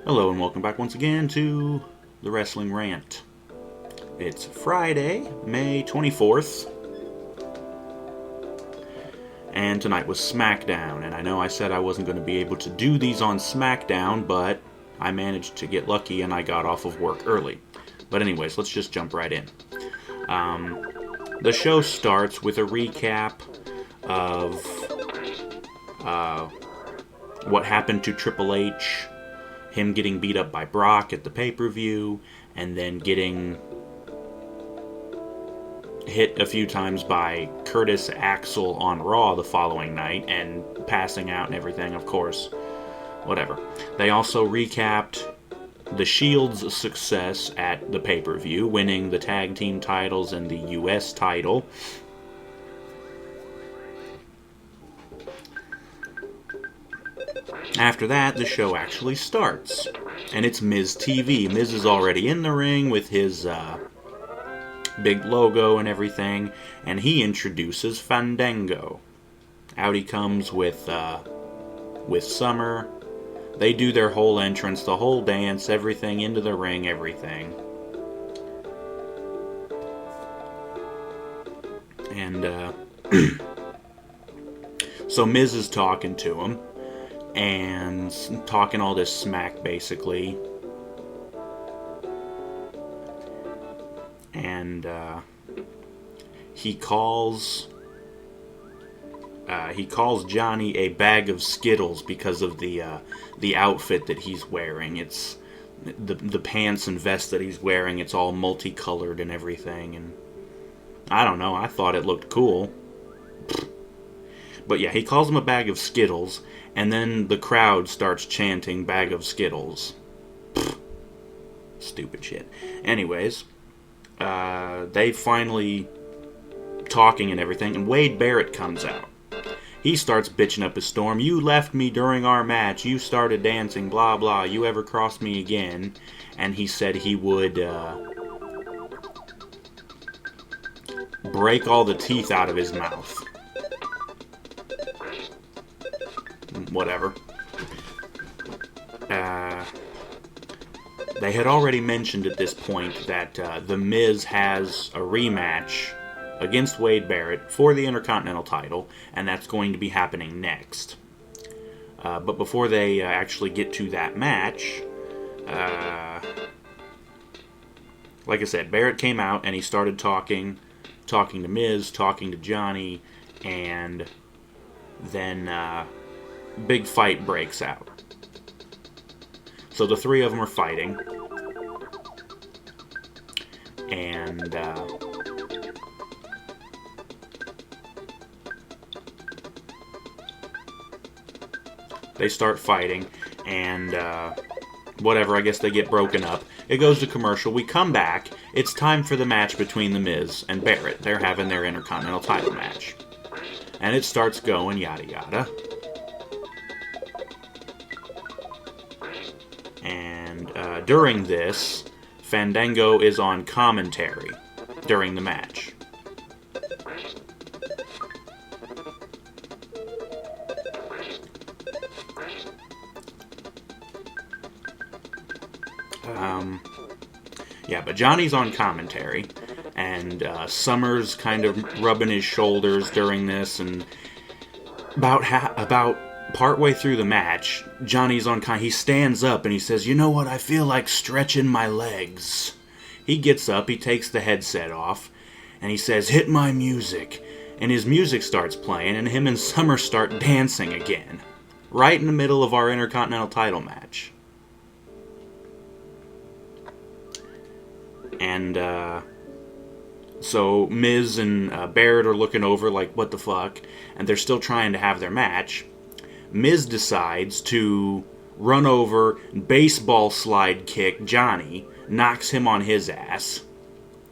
Hello and welcome back once again to the Wrestling Rant. It's Friday, May 24th, and tonight was Smackdown, and I know I said I wasn't going to be able to do these on Smackdown, but I managed to get lucky and I got off of work early. But anyways, let's just jump right in. The show starts with a recap of what happened to Triple H, him getting beat up by Brock at the pay-per-view, and then getting hit a few times by Curtis Axel on Raw the following night, and passing out and everything, of course. Whatever. They also recapped the Shield's success at the pay-per-view, winning the tag team titles and the US title. After that, the show actually starts, and it's Miz TV. Miz is already in the ring with his big logo and everything, and he introduces Fandango. Out he comes with Summer. They do their whole entrance, the whole dance, everything, into the ring, everything. And so Miz is talking to him, and talking all this smack, basically. And he calls Johnny a bag of Skittles because of the outfit that he's wearing. It's the pants and vest that he's wearing. It's all multicolored and everything. And I don't know. I thought it looked cool. But yeah, he calls him a bag of Skittles, and then the crowd starts chanting "bag of Skittles." Stupid shit. Anyways, they finally talking and everything, and Wade Barrett comes out. He starts bitching up a storm. "You left me during our match. You started dancing, blah blah. You ever cross me again?" And he said he would break all the teeth out of his mouth. Whatever. They had already mentioned at this point that The Miz has a rematch against Wade Barrett for the Intercontinental title, and that's going to be happening next. But before they actually get to that match, like I said, Barrett came out and he started talking to Miz, talking to Johnny, and then big fight breaks out. So the three of them are fighting, and they start fighting, and whatever, I guess they get broken up. It goes to commercial. We come back. It's time for the match between The Miz and Barrett. They're having their Intercontinental title match. And it starts going, yada yada. And during this, Fandango is on commentary during the match. Yeah, but Johnny's on commentary, and Summer's kind of rubbing his shoulders during this, and about partway through the match, Johnny's on he stands up and he says, "You know what, I feel like stretching my legs." He gets up, he takes the headset off, and he says, "Hit my music." And his music starts playing, and him and Summer start dancing again, right in the middle of our Intercontinental title match. And so Miz and Barrett are looking over like, what the fuck? And they're still trying to have their match. Miz decides to run over, baseball slide kick Johnny, knocks him on his ass.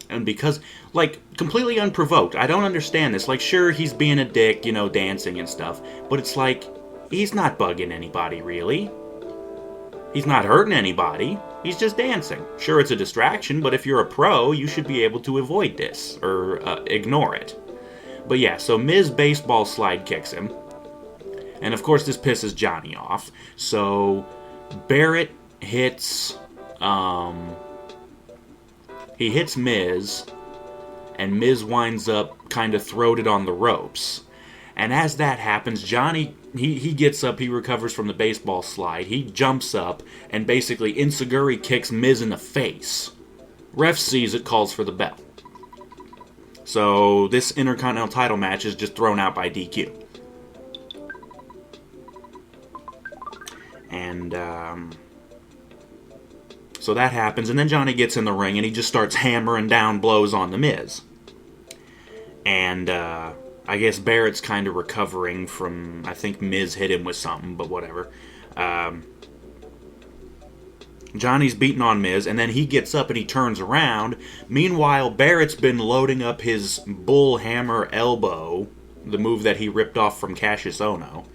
And because, like, completely unprovoked. I don't understand this. Like, sure, he's being a dick, you know, dancing and stuff. But it's like, he's not bugging anybody, really. He's not hurting anybody. He's just dancing. Sure, it's a distraction, but if you're a pro, you should be able to avoid this, or ignore it. But yeah, so Miz baseball slide kicks him. And of course this pisses Johnny off. So Barrett hits, he hits Miz, and Miz winds up kind of throated on the ropes. And as that happens, Johnny, he gets up, he recovers from the baseball slide, he jumps up, and basically enziguri kicks Miz in the face. Ref sees it, calls for the bell. So this Intercontinental title match is just thrown out by DQ. And so that happens, and then Johnny gets in the ring, and he just starts hammering down blows on The Miz. And I guess Barrett's kind of recovering from, I think Miz hit him with something, but whatever. Johnny's beating on Miz, and then he gets up and he turns around. Meanwhile, Barrett's been loading up his bull hammer elbow, the move that he ripped off from Cassius Ohno.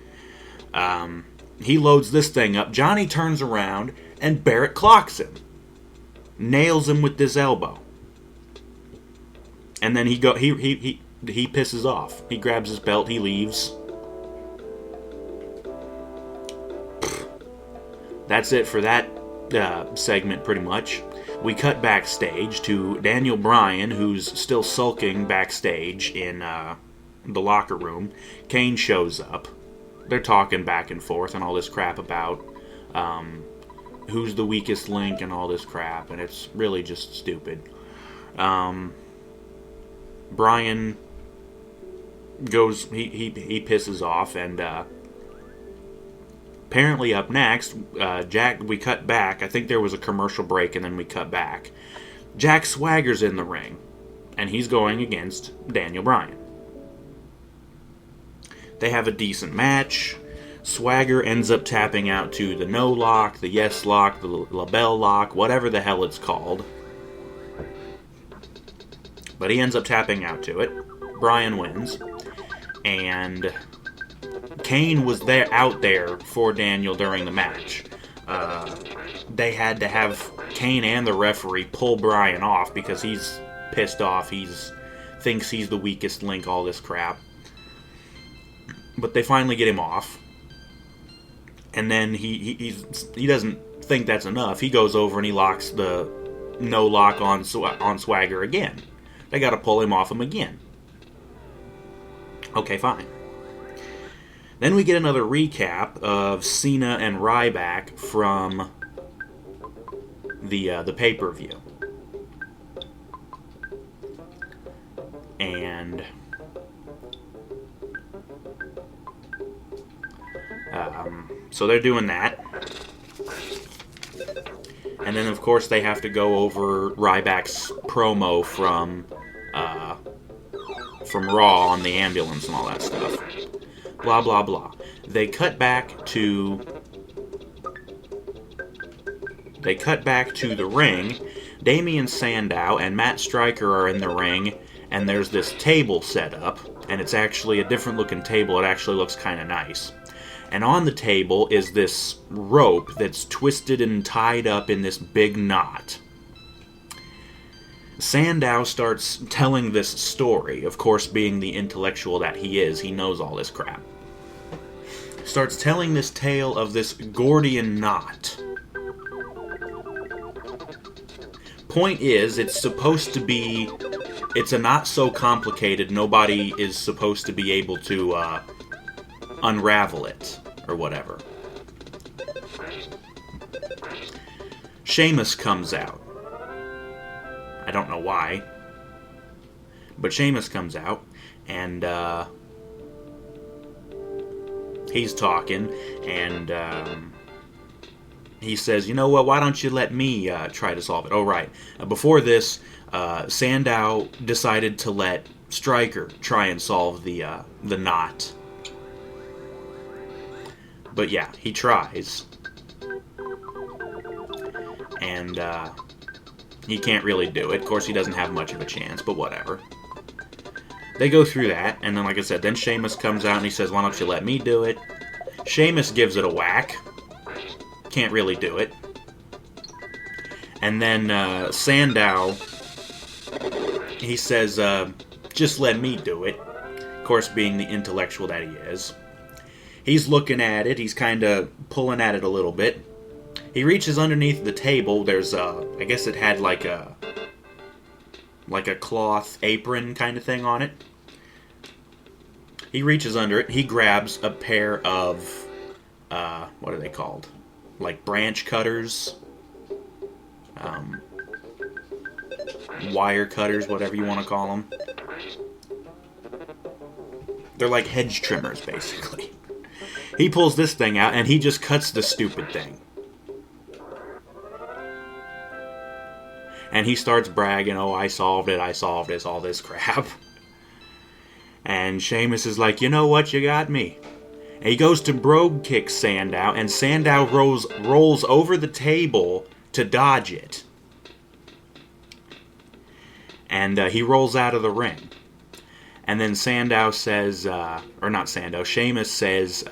He loads this thing up. Johnny turns around, and Barrett clocks him. Nails him with this elbow. And then he pisses off. He grabs his belt, he leaves. That's it for that segment, pretty much. We cut backstage to Daniel Bryan, who's still sulking backstage in the locker room. Kane shows up. They're talking back and forth and all this crap about who's the weakest link and all this crap, and it's really just stupid. Bryan goes, he pisses off, and apparently up next, we cut back. I think there was a commercial break, and then we cut back. Jack Swagger's in the ring, and he's going against Daniel Bryan. They have a decent match. Swagger ends up tapping out to the no lock, the yes lock, the label lock, whatever the hell it's called. But he ends up tapping out to it. Bryan wins. And Kane was out there for Daniel during the match. They had to have Kane and the referee pull Bryan off because he's pissed off. Thinks he's the weakest link, all this crap. But they finally get him off. And then he doesn't think that's enough. He goes over and he locks the no lock on Swagger again. They got to pull him off him again. Okay, fine. Then we get another recap of Cena and Ryback from the pay-per-view. And so they're doing that. And then, of course, they have to go over Ryback's promo from Raw on the ambulance and all that stuff. Blah, blah, blah. They cut back to the ring. Damian Sandow and Matt Striker are in the ring, and there's this table set up, and it's actually a different looking table. It actually looks kind of nice. And on the table is this rope that's twisted and tied up in this big knot. Sandow starts telling this story, of course being the intellectual that he is, he knows all this crap. Starts telling this tale of this Gordian knot. Point is, it's a knot so complicated nobody is supposed to be able to unravel it, or whatever. Sheamus comes out. I don't know why. But Sheamus comes out, and he's talking, and he says, you know what, why don't you let me try to solve it? Oh, right. Before this, Sandow decided to let Stryker try and solve the knot. But yeah, he tries. And he can't really do it. Of course, he doesn't have much of a chance, but whatever. They go through that, and then, like I said, then Sheamus comes out and he says, why don't you let me do it? Sheamus gives it a whack. Can't really do it. And then Sandow, he says, just let me do it. Of course, being the intellectual that he is. He's looking at it. He's kind of pulling at it a little bit. He reaches underneath the table. There's I guess it had like a cloth apron kind of thing on it. He reaches under it. He grabs a pair of, what are they called? Like branch cutters? Wire cutters, whatever you want to call them. They're like hedge trimmers, basically. He pulls this thing out, and he just cuts the stupid thing. And he starts bragging, oh, I solved it, all this crap. And Sheamus is like, you know what, you got me. And he goes to brogue kick Sandow, and Sandow rolls over the table to dodge it. And he rolls out of the ring. And then Sandow says, or not Sandow, Sheamus says,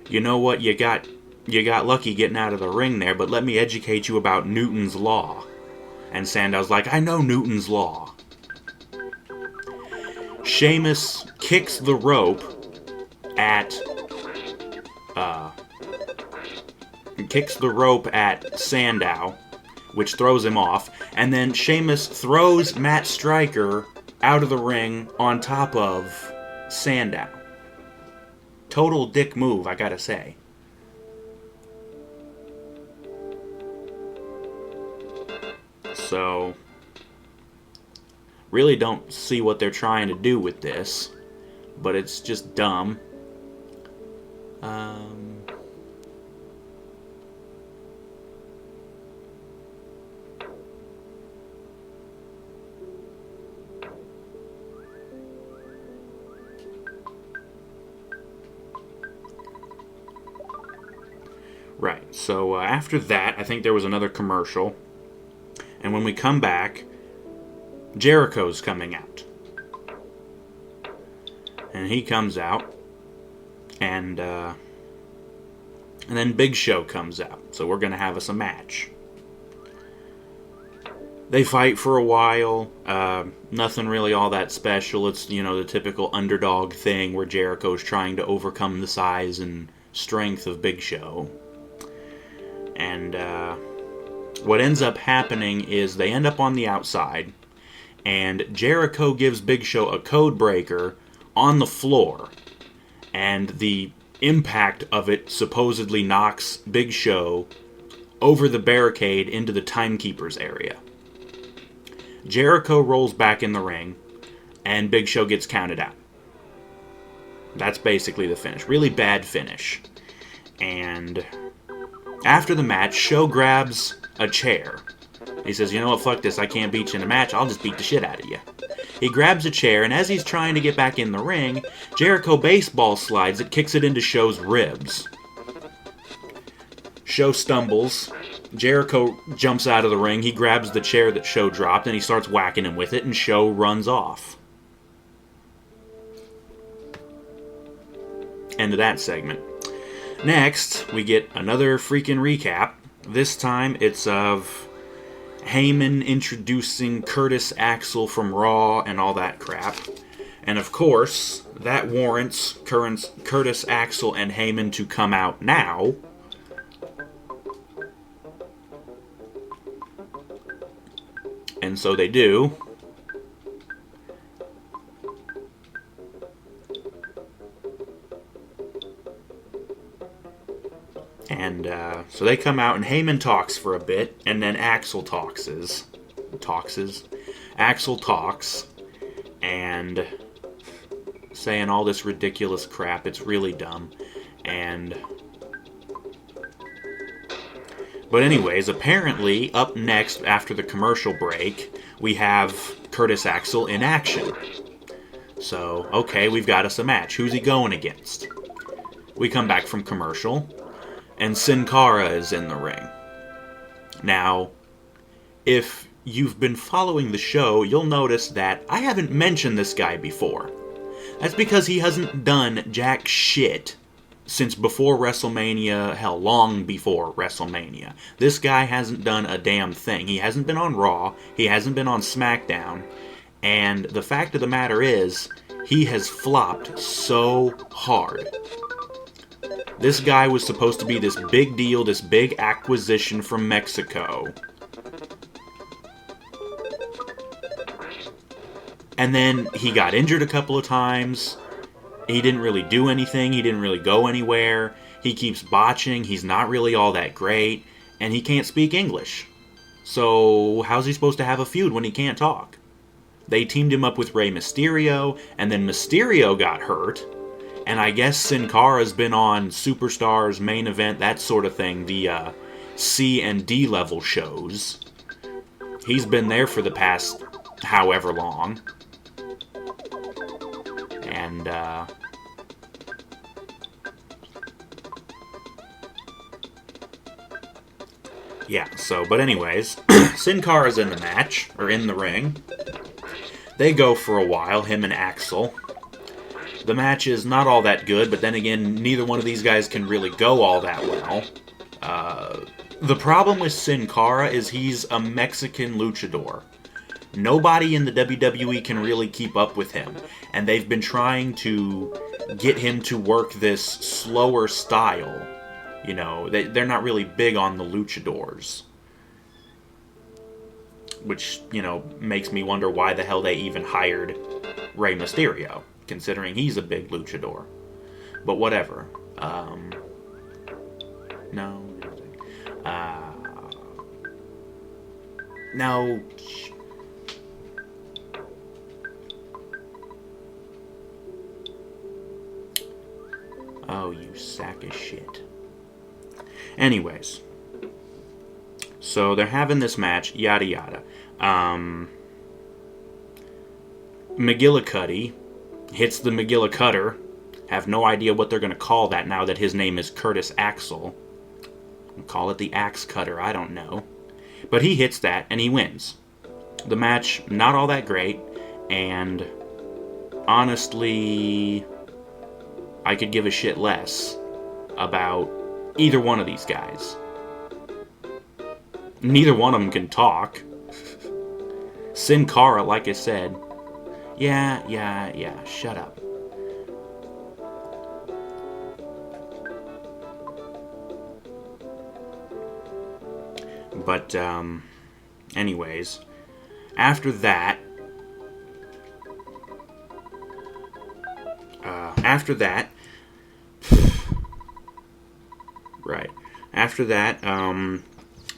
you know what, you got lucky getting out of the ring there, but let me educate you about Newton's Law. And Sandow's like, I know Newton's Law. Sheamus kicks the rope at Sandow, which throws him off, and then Sheamus throws Matt Striker out of the ring on top of Sandow. Total dick move, I gotta say. So, really don't see what they're trying to do with this, but it's just dumb. Right, so after that, I think there was another commercial. And when we come back, Jericho's coming out. And he comes out, and then Big Show comes out. So we're going to have us a match. They fight for a while. Nothing really all that special. It's, the typical underdog thing where Jericho's trying to overcome the size and strength of Big Show. And what ends up happening is they end up on the outside, and Jericho gives Big Show a code breaker on the floor, and the impact of it supposedly knocks Big Show over the barricade into the timekeeper's area. Jericho rolls back in the ring, and Big Show gets counted out. That's basically the finish. Really bad finish. And after the match, Show grabs a chair. He says, you know what, fuck this, I can't beat you in a match, I'll just beat the shit out of you. He grabs a chair, and as he's trying to get back in the ring, Jericho baseball slides it, kicks it into Show's ribs. Show stumbles. Jericho jumps out of the ring, he grabs the chair that Show dropped, and he starts whacking him with it, and Show runs off. End of that segment. Next, we get another freaking recap. This time, it's of Heyman introducing Curtis Axel from Raw and all that crap. And of course, that warrants Curtis Axel and Heyman to come out now. And so they do. And so they come out, and Heyman talks for a bit, and then Axel talks, and saying all this ridiculous crap. It's really dumb. But anyways, apparently, up next, after the commercial break, we have Curtis Axel in action. So, okay, we've got us a match. Who's he going against? We come back from commercial, and Sin Cara is in the ring. Now, if you've been following the show, you'll notice that I haven't mentioned this guy before. That's because he hasn't done jack shit since before WrestleMania, hell, long before WrestleMania. This guy hasn't done a damn thing. He hasn't been on Raw, he hasn't been on Smackdown, and the fact of the matter is, he has flopped so hard. This guy was supposed to be this big deal, this big acquisition from Mexico. And then he got injured a couple of times. He didn't really do anything. He didn't really go anywhere. He keeps botching. He's not really all that great. And he can't speak English. So how's he supposed to have a feud when he can't talk? They teamed him up with Rey Mysterio, and then Mysterio got hurt. And I guess Sin Cara's been on Superstars, Main Event, that sort of thing, the C and D level shows. He's been there for the past however long. And, yeah, so, but anyways, Sin Cara's in the match, or in the ring. They go for a while, him and Axel. The match is not all that good, but then again, neither one of these guys can really go all that well. The problem with Sin Cara is he's a Mexican luchador. Nobody in the WWE can really keep up with him, and they've been trying to get him to work this slower style. You know, they're not really big on the luchadors. Which, you know, makes me wonder why the hell they even hired Rey Mysterio, considering he's a big luchador. But whatever. No. No. Oh, you sack of shit. Anyways. So they're having this match, yada yada. McGillicuddy hits the McGillicutter. Have no idea what they're going to call that now that his name is Curtis Axel. Call it the Axe Cutter, I don't know. But he hits that and he wins. The match, not all that great, and honestly, I could give a shit less about either one of these guys. Neither one of them can talk. Sin Cara, like I said, yeah, shut up. But, anyways, after that,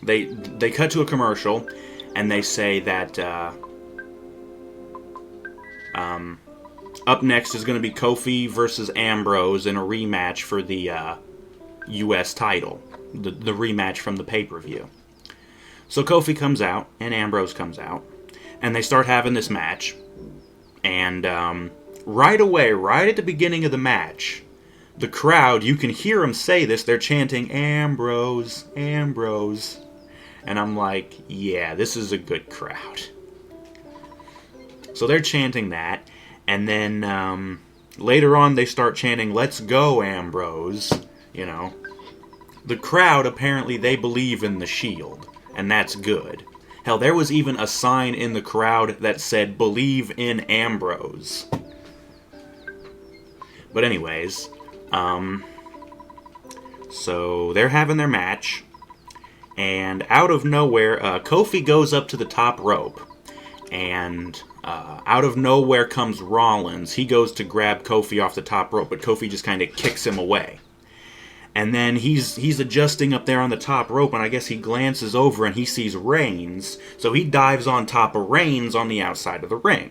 they cut to a commercial, and they say that, up next is going to be Kofi versus Ambrose in a rematch for the, U.S. title. The rematch from the pay-per-view. So Kofi comes out, and Ambrose comes out, and they start having this match. And right away, right at the beginning of the match, the crowd, you can hear them say this, they're chanting, Ambrose, Ambrose. And I'm like, yeah, this is a good crowd. So they're chanting that, and then later on they start chanting, let's go, Ambrose, you know. The crowd, apparently, they believe in the Shield. And that's good. Hell, there was even a sign in the crowd that said, believe in Ambrose. But anyways, so they're having their match. And out of nowhere, Kofi goes up to the top rope. And out of nowhere comes Rollins. He goes to grab Kofi off the top rope, but Kofi just kind of kicks him away. And then he's adjusting up there on the top rope, and I guess he glances over and he sees Reigns, so he dives on top of Reigns on the outside of the ring.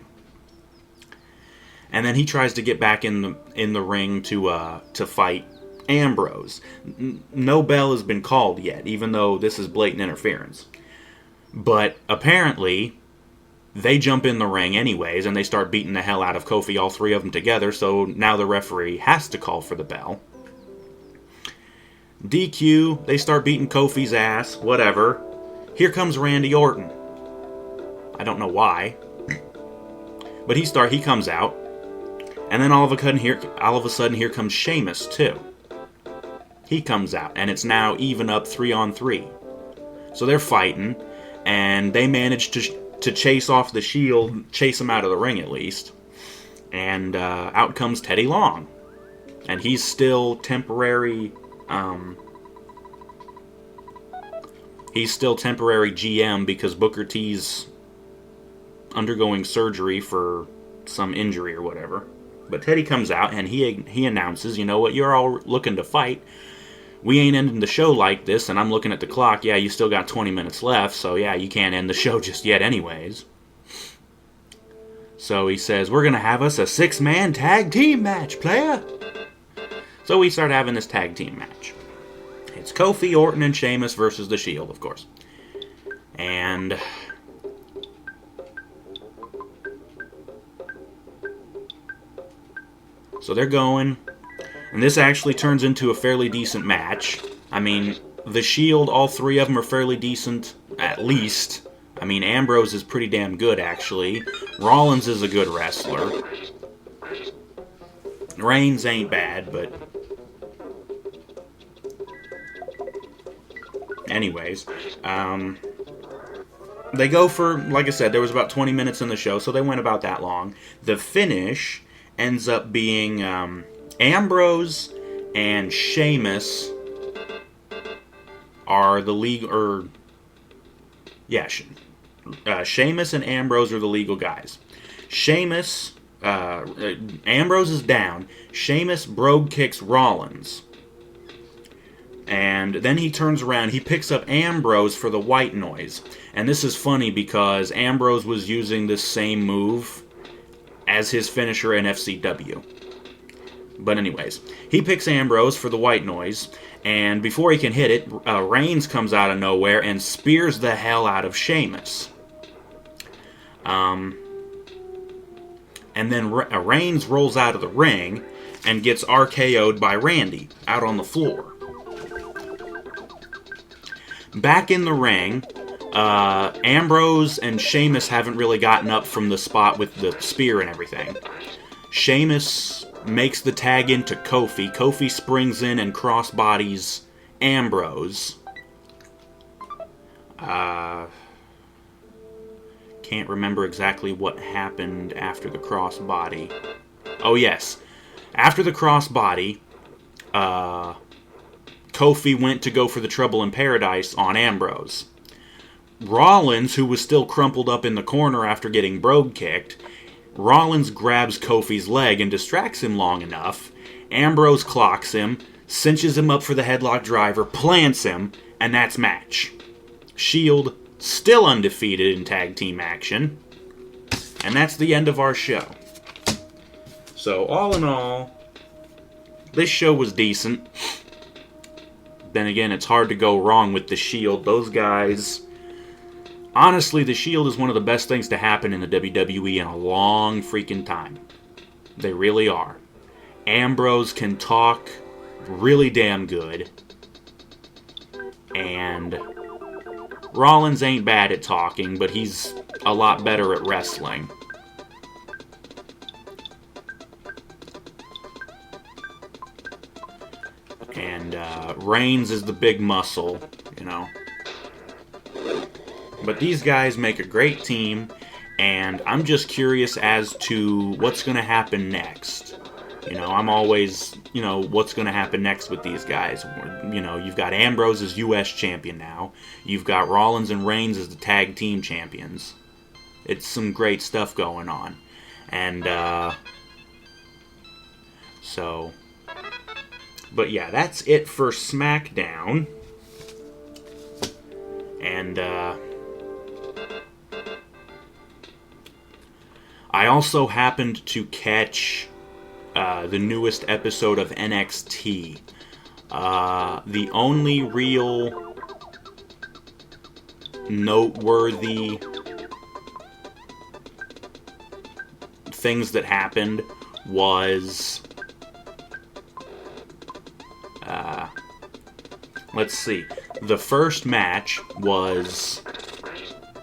And then he tries to get back in the ring to fight Ambrose. No bell has been called yet, even though this is blatant interference. But apparently, they jump in the ring anyways, and they start beating the hell out of Kofi, all three of them together, so now the referee has to call for the bell. DQ, they start beating Kofi's ass, whatever. Here comes Randy Orton. I don't know why. But he comes out. And then all of a sudden here comes Sheamus too. He comes out, and it's now even up 3-on-3. So they're fighting, and they manage to chase off the Shield, chase him out of the ring at least. And out comes Teddy Long. And he's still temporary. He's still temporary GM because Booker T's undergoing surgery for some injury or whatever. But Teddy comes out and he announces, you know what, you're all looking to fight. We ain't ending the show like this, and I'm looking at the clock. Yeah, you still got 20 minutes left, so yeah, you can't end the show just yet anyways. So he says, we're going to have us a 6-man tag team match, player. So we start having this tag team match. It's Kofi, Orton, and Sheamus versus The Shield, of course. And so they're going. And this actually turns into a fairly decent match. I mean, The Shield, all three of them are fairly decent, at least. I mean, Ambrose is pretty damn good, actually. Rollins is a good wrestler. Reigns ain't bad, but anyways, they go for, like I said, there was about 20 minutes in the show, so they went about that long. The finish ends up being Ambrose and Sheamus are the league, or yeah, Sheamus and Ambrose are the legal guys. Sheamus, Ambrose is down. Sheamus brogue kicks Rollins. And then he turns around, he picks up Ambrose for the white noise. And this is funny because Ambrose was using this same move as his finisher in FCW. But anyways, he picks Ambrose for the white noise, and before he can hit it, Reigns comes out of nowhere and spears the hell out of Sheamus. And then Reigns rolls out of the ring and gets RKO'd by Randy out on the floor. Back in the ring, Ambrose and Sheamus haven't really gotten up from the spot with the spear and everything. Sheamus makes the tag into Kofi. Kofi springs in and crossbodies Ambrose. Can't remember exactly what happened after the crossbody. Oh yes, after the crossbody, Kofi went to go for the Trouble in Paradise on Ambrose. Rollins, who was still crumpled up in the corner after getting brogue kicked, Rollins grabs Kofi's leg and distracts him long enough. Ambrose clocks him, cinches him up for the headlock driver, plants him, and that's match. Shield still undefeated in tag team action. And that's the end of our show. So all in all, this show was decent. Then again, it's hard to go wrong with the Shield. Those guys, honestly, the Shield is one of the best things to happen in the WWE in a long freaking time. They really are. Ambrose can talk really damn good. And Rollins ain't bad at talking, but he's a lot better at wrestling. And Reigns is the big muscle, you know. But these guys make a great team, and I'm just curious as to what's going to happen next. You know, I'm always, you know, what's going to happen next with these guys. You know, you've got Ambrose as U.S. champion now. You've got Rollins and Reigns as the tag team champions. It's some great stuff going on. And, so, but yeah, that's it for Smackdown. And, I also happened to catch the newest episode of NXT. The only real noteworthy things that happened was, let's see. The first match was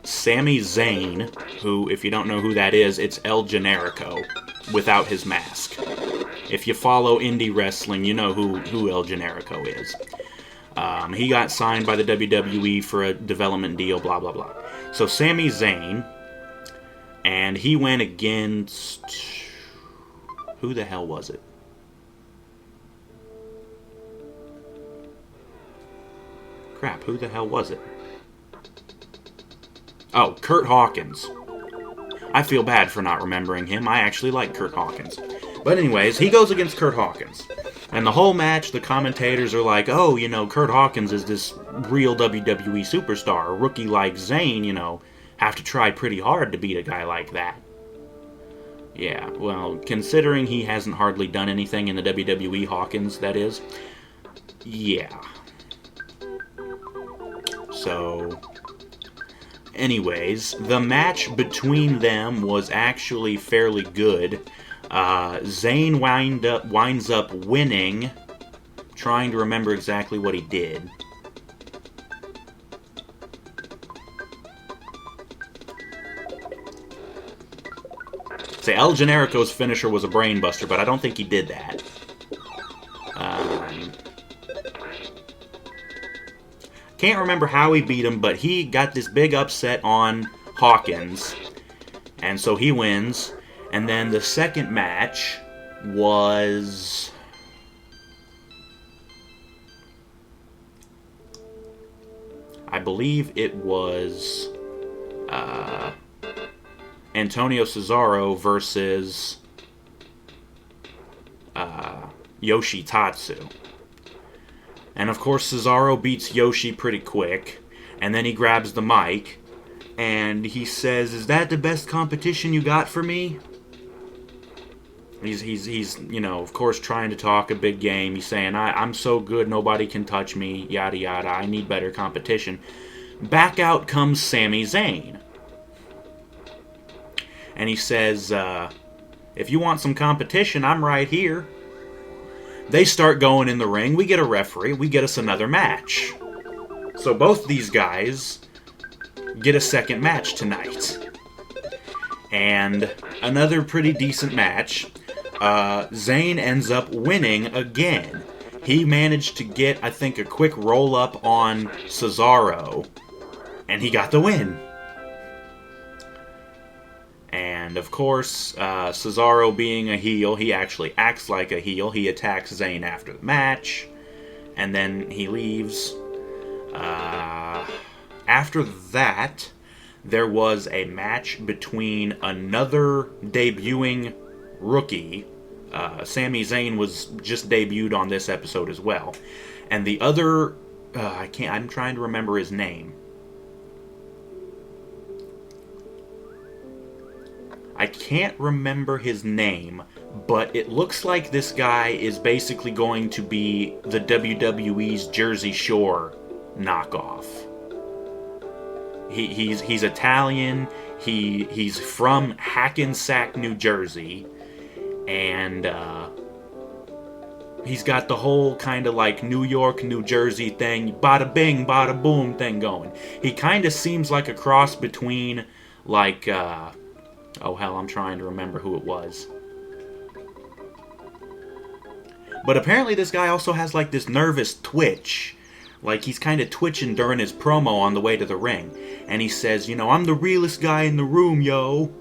Sami Zayn, who, if you don't know who that is, it's El Generico without his mask. If you follow indie wrestling, you know who El Generico is. He got signed by the WWE for a development deal, blah, blah, blah. So Sami Zayn, and he went against... who the hell was it? Crap, who the hell was it? Oh, Kurt Hawkins. I feel bad for not remembering him. I actually like Kurt Hawkins. But anyways, he goes against Kurt Hawkins. And the whole match, the commentators are like, oh, Kurt Hawkins is this real WWE superstar. A rookie like Zayn, have to try pretty hard to beat a guy like that. Yeah, well, considering he hasn't hardly done anything in the WWE, Hawkins, that is. Yeah. So, anyways, the match between them was actually fairly good. Zayn winds up winning. Trying to remember exactly what he did. Say, El Generico's finisher was a brainbuster, but I don't think he did that. Can't remember how he beat him, but he got this big upset on Hawkins. And so he wins. And then the second match was... I believe it was... Antonio Cesaro versus... Yoshitatsu. And of course Cesaro beats Yoshi pretty quick. And then he grabs the mic. And he says, "Is that the best competition you got for me?" He's of course trying to talk a big game. He's saying, I'm so good, nobody can touch me, yada yada, I need better competition. Back out comes Sami Zayn. And he says, if you want some competition, I'm right here. They start going in the ring, we get a referee, we get us another match. So both these guys get a second match tonight. And another pretty decent match. Zayn ends up winning again. He managed to get, I think, a quick roll-up on Cesaro. And he got the win. And, of course, Cesaro being a heel, he actually acts like a heel. He attacks Zayn after the match. And then he leaves. After that, there was a match between another debuting rookie. Sami Zayn was just debuted on this episode as well. And the other... I'm trying to remember his name. I can't remember his name, but it looks like this guy is basically going to be the WWE's Jersey Shore knockoff. He's Italian. He's from Hackensack, New Jersey, and he's got the whole kind of like New York, New Jersey thing, bada bing, bada boom thing going. He kind of seems like a cross between like oh hell, I'm trying to remember who it was. But apparently this guy also has like this nervous twitch. Like he's kind of twitching during his promo on the way to the ring. And he says, I'm the realest guy in the room, yo.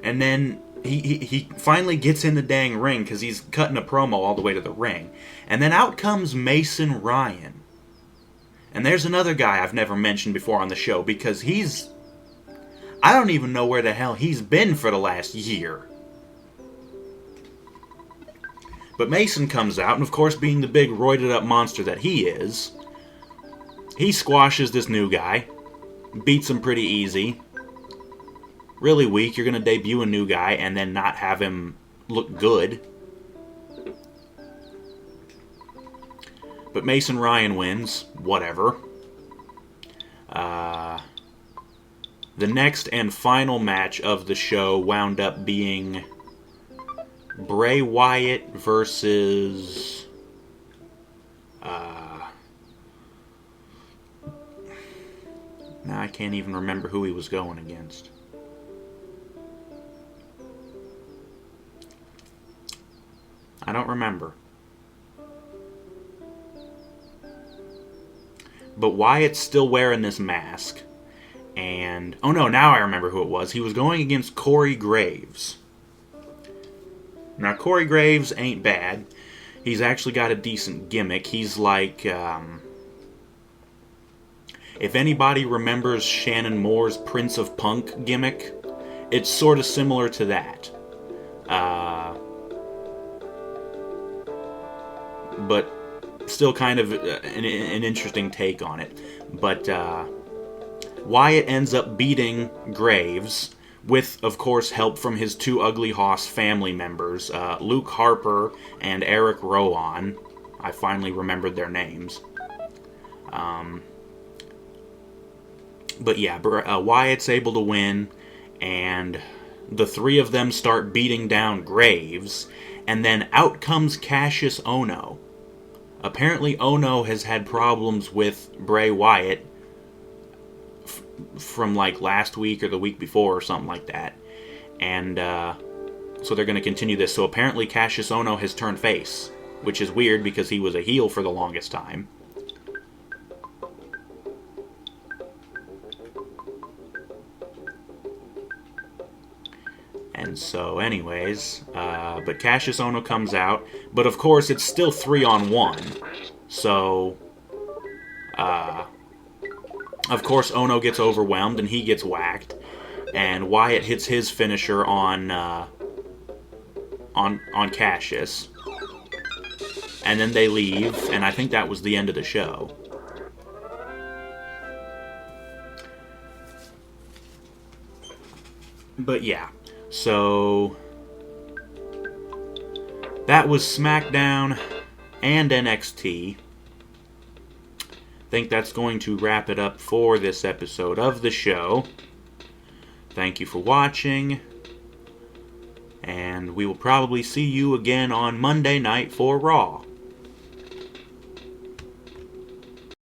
And then he finally gets in the dang ring because he's cutting a promo all the way to the ring. And then out comes Mason Ryan. And there's another guy I've never mentioned before on the show because I don't even know where the hell he's been for the last year. But Mason comes out, and of course, being the big roided up monster that he is, he squashes this new guy, beats him pretty easy. Really weak, you're going to debut a new guy and then not have him look good. But Mason Ryan wins, whatever. The next and final match of the show wound up being Bray Wyatt versus now I can't even remember who he was going against. I don't remember. But Wyatt's still wearing this mask. And oh no, now I remember who it was. He was going against Corey Graves. Now, Corey Graves ain't bad. He's actually got a decent gimmick. He's like, If anybody remembers Shannon Moore's Prince of Punk gimmick, it's sort of similar to that. But still kind of an interesting take on it. But Wyatt ends up beating Graves with, of course, help from his two Ugly Hoss family members, Luke Harper and Eric Rowan. I finally remembered their names. But yeah, Wyatt's able to win, and the three of them start beating down Graves, and then out comes Cassius Ohno. Apparently Ohno has had problems with Bray Wyatt from like last week or the week before or something like that. And so they're going to continue this. So apparently Cassius Ohno has turned face, which is weird because he was a heel for the longest time. And so anyways, but Cassius Ohno comes out, but of course it's still 3-on-1. So of course Ohno gets overwhelmed and he gets whacked, and Wyatt hits his finisher on Cassius, and then they leave, and I think that was the end of the show. But yeah, so that was SmackDown and NXT. I think that's going to wrap it up for this episode of the show. Thank you for watching, and we will probably see you again on Monday night for Raw.